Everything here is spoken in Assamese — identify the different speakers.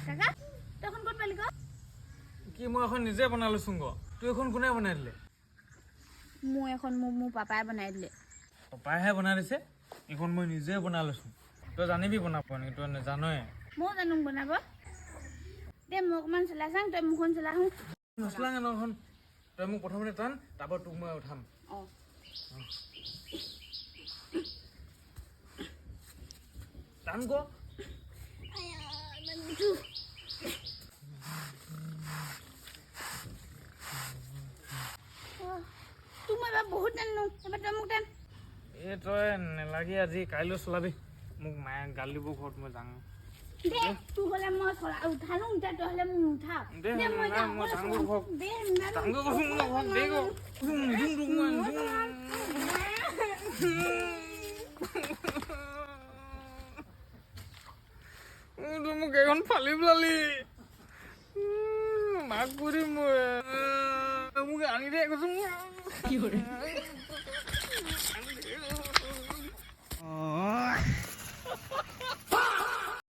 Speaker 1: কাকা তই এখন ক'ত পালি ক
Speaker 2: কি মই এখন নিজে বনালো চুংগ তুই এখন কোনে বনাই দিলে
Speaker 1: মোৰ এখন মোৰ পাপাই বনাই দিলে
Speaker 2: পাপাইহে বনাই দিছে এখন মই নিজে বনাই লৈছো তই জানিবি বনাব নেকি তই নাজানই
Speaker 1: ময়ো জানো বনাব দে মই অকণমান চলাই চাং তই মুখখন চলাই আহোঁ
Speaker 2: নচলাঙে নখন তই মোক প্ৰথমতে টান তাৰপৰা তোক মই উঠাম
Speaker 1: অঁ
Speaker 2: টান ক
Speaker 1: তোক মই এবাৰ বহুত টানো এবাৰ তই মোক টান
Speaker 2: এই তই নেলাগে আজি কাইলৈ চলাবি মোক মায়ে গালি দিব ঘৰত মই যাওঁ
Speaker 1: দে তোৰ হ'লে মই উঠালো এতিয়া তই হ'লে মোক নুঠা
Speaker 2: দে
Speaker 1: দে মই
Speaker 2: না,
Speaker 1: যাওঁ
Speaker 2: মই ডাঙৰ ঘৰ
Speaker 1: দে
Speaker 2: ডাঙৰ কচোন ন ঘৰ দে ক জুং মই তই মোক এখন ফালি পেলালি মাক কৰিম মই মোক আনি দে কৈছো